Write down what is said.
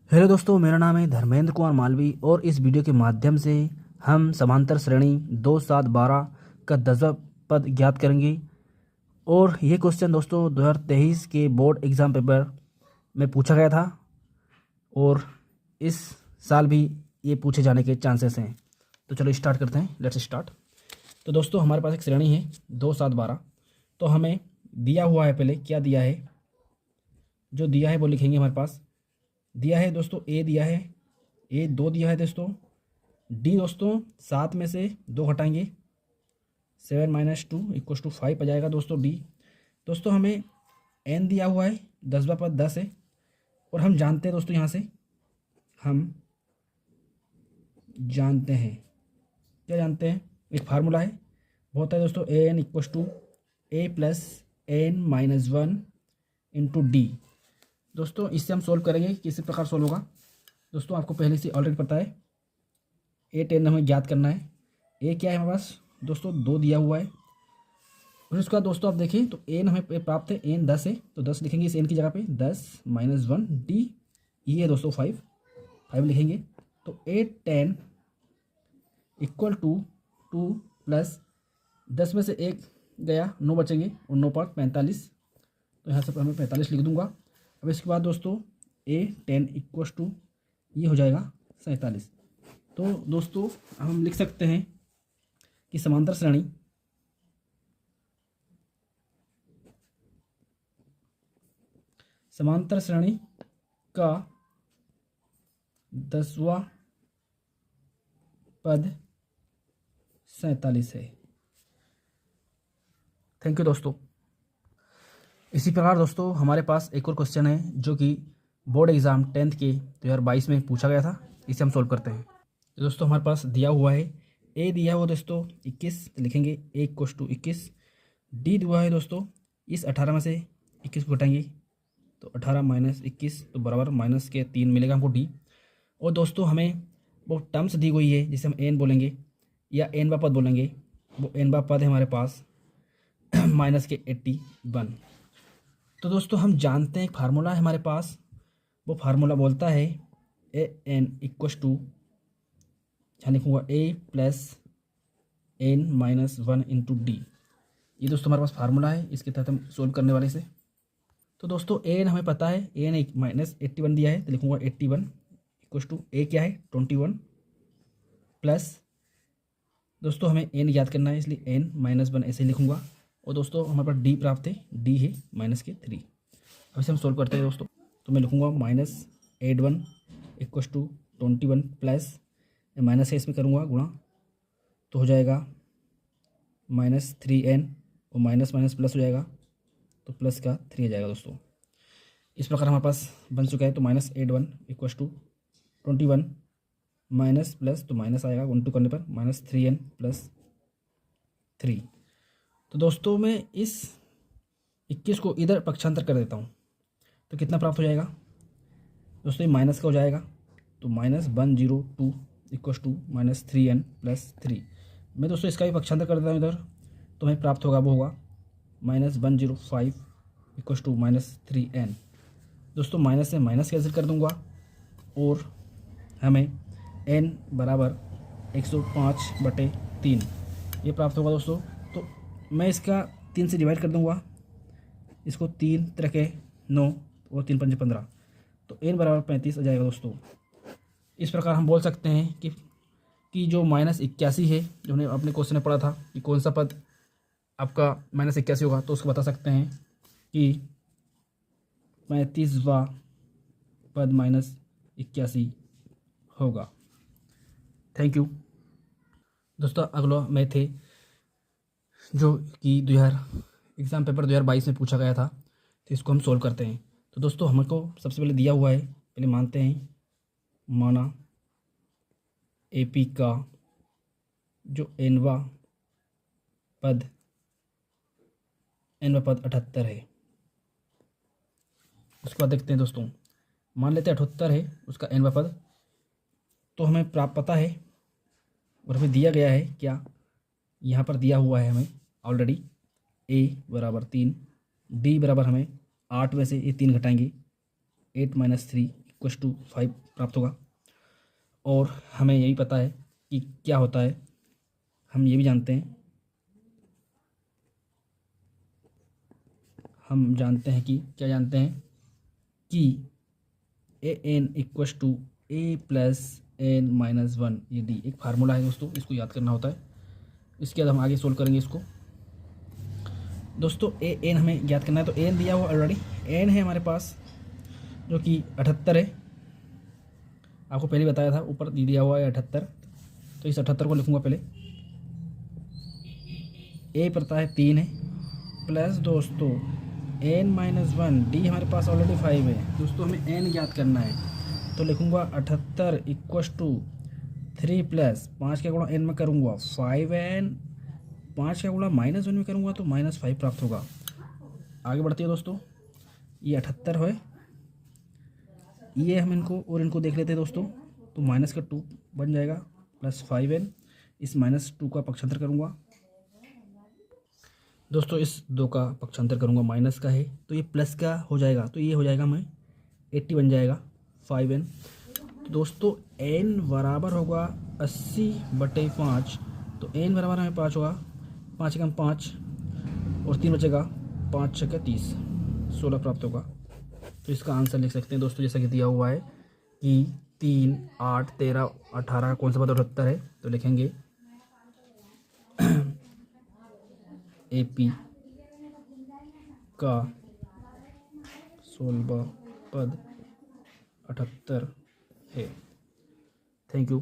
Hello दोस्तों, मेरा नाम है धर्मेंद्र कुमार मालवी और इस वीडियो के माध्यम से हम समांतर श्रेणी 2 7 12 का 10वां पद ज्ञात करेंगे। और ये क्वेश्चन दोस्तों 2023 के बोर्ड एग्ज़ाम पेपर में पूछा गया था और इस साल भी ये पूछे जाने के चांसेस हैं। तो चलो स्टार्ट करते हैं, लेट्स स्टार्ट। तो दोस्तों हमारे पास एक श्रेणी है 2 7 12। तो हमें दिया हुआ है, पहले क्या दिया है, जो दिया है वो लिखेंगे। हमारे पास दिया है दोस्तों ए, दिया है ए 2 दिया है दोस्तों। डी दोस्तों 7 में से 2 घटाएंगे, 7 - 2 = 5 आ जाएगा दोस्तों डी। दोस्तों हमें एन दिया हुआ है, 10वां पद 10 है। और हम जानते हैं दोस्तों, यहाँ से हम जानते हैं, क्या जानते हैं, एक फार्मूला है, वो होता है दोस्तों एन = A + n - 1 × डी। दोस्तों इससे हम सोल्व करेंगे, किसी प्रकार सोल्व होगा। दोस्तों आपको पहले से ऑलरेडी पता है, ए 10 हमें ज्ञात करना है। ए क्या है हमारे पास दोस्तों, 2 दिया हुआ है। और उसके बाद दोस्तों आप देखें तो एन हमें प्राप्त है, एन 10 है, तो 10 लिखेंगे इस एन की जगह पे, 10 - 1 डी। ये है दोस्तों 5 लिखेंगे। तो ए 10 = 2 + 10 में से 1 गया, 9 बचेंगे और 9 × 5 = 45। तो यहाँ से हमें 45 लिख दूंगा। अब इसके बाद दोस्तों ए 10 = ये हो जाएगा 47। तो दोस्तों हम लिख सकते हैं कि समांतर श्रेणी का 10वां पद 47 है। थैंक यू दोस्तों। इसी प्रकार दोस्तों हमारे पास एक और क्वेश्चन है जो कि बोर्ड एग्ज़ाम 10th के 2022 में पूछा गया था। इसे हम सोल्व करते हैं। तो दोस्तों हमारे पास दिया हुआ है, ए दिया हुआ दोस्तों 21, तो लिखेंगे ए = 21। डी दिया है दोस्तों, इस 18 में से 21 को घटाएंगे तो 18 - 21 तो बराबर -3 मिलेगा हमको डी। और दोस्तों हमें वो टर्म्स दी हुई है जिसे हम एन बोलेंगे या एन पद बोलेंगे। वो एन पद है हमारे पास -81। तो दोस्तों हम जानते हैं एक फार्मूला है हमारे पास, वो फार्मूला बोलता है ए एन = यहाँ लिखूँगा ए + n - 1 × डी। ये दोस्तों हमारे पास फार्मूला है, इसके तहत हम सोल्व करने वाले से। तो दोस्तों एन हमें पता है, एन -81 दिया है, तो लिखूँगा 81 = ए क्या है 21 प्लस दोस्तों हमें एन याद करना है, इसलिए n - 1 ऐसे लिखूँगा। और दोस्तों हमारे पास डी प्राप्त है, डी है -3। अब इसे हम सोल्व करते हैं दोस्तों। तो मैं लिखूँगा -81 = 21 प्लस माइनस है, इसमें करूँगा गुणा, तो हो जाएगा -3n और माइनस प्लस हो जाएगा, तो प्लस का 3 आ जाएगा दोस्तों। इस प्रकार हमारे पास बन चुका है। तो -81 = 21 माइनस प्लस, तो माइनस आएगा, 1 करने पर -3n + 3। तो दोस्तों मैं इस 21 को इधर पक्षांतर कर देता हूँ, तो कितना प्राप्त हो जाएगा दोस्तों, ये माइनस का हो जाएगा। तो -102 = -3n + 3। मैं दोस्तों इसका भी पक्षांतर कर देता हूँ इधर, तो हमें प्राप्त होगा, वो होगा -105 = -3n। दोस्तों माइनस से माइनस कैंसिल कर दूंगा और हमें n = 105/3 ये प्राप्त होगा दोस्तों। तो मैं इसका 3 से डिवाइड कर दूंगा, इसको 3 × 3 = 9 और 3 × 5 = 15, तो n = 35 आ जाएगा दोस्तों। इस प्रकार हम बोल सकते हैं कि जो -81 है, जो हमने अपने क्वेश्चन में पढ़ा था कि कौन सा पद आपका -81 होगा, तो उसको बता सकते हैं कि 35वां पद -81 होगा। थैंक यू दोस्तों। अगला मैथ है जो कि एग्ज़ाम पेपर 2022 में पूछा गया था, तो इसको हम सोल्व करते हैं। तो दोस्तों हमको सबसे पहले दिया हुआ है, पहले मानते हैं, माना एपी का जो nवां पद 78 है। उसके बाद देखते हैं दोस्तों, मान लेते हैं 78 है उसका nवां पद। तो हमें प्राप्त पता है और हमें दिया गया है, क्या यहाँ पर दिया हुआ है हमें ऑलरेडी, a = 3, d बराबर हमें 8 में से ये 3 घटाएंगे, 8 - 3 =5 प्राप्त होगा। और हमें यही पता है कि क्या होता है, हम ये भी जानते हैं, हम जानते हैं कि क्या जानते हैं कि an = a + n-1, ये डी एक फार्मूला है दोस्तों, इसको याद करना होता है। इसके बाद हम आगे सोल्व करेंगे इसको। दोस्तों एन हमें ज्ञात करना है, तो एन दिया हुआ ऑलरेडी, एन है हमारे पास जो कि 78 है, आपको पहले बताया था, ऊपर दिया हुआ है 78। तो इस 78 को लिखूंगा पहले, ए पड़ता है 3 है, प्लस दोस्तों n-1, डी हमारे पास ऑलरेडी 5 है। दोस्तों हमें एन ज्ञात करना है, तो लिखूंगा 78 = 3 प्लस 5 का गुणा n में करूँगा 5n, 5 का गुणा -1 में करूँगा तो -5 प्राप्त होगा। आगे बढ़ती है दोस्तों, ये 78 है, ये हम इनको और इनको देख लेते हैं दोस्तों, तो -2 बन जाएगा प्लस 5n, इस -2 का पक्षांतर करूँगा दोस्तों, इस 2 का पक्षांतर करूँगा, माइनस का है तो ये प्लस का हो जाएगा, तो ये हो जाएगा मैं 80 बन जाएगा 5n। तो दोस्तों n बराबर होगा 80/5, तो n बराबर हमें 5 होगा, 5 एकम 5 और 3 बचेगा, 5 × 6 = 30, 16 प्राप्त होगा। तो इसका आंसर लिख सकते हैं दोस्तों, जैसा कि दिया हुआ है कि 3, 8, 13, 18 कौन सा पद 78 है, तो लिखेंगे AP का 16वां पद 78 है। Thank you.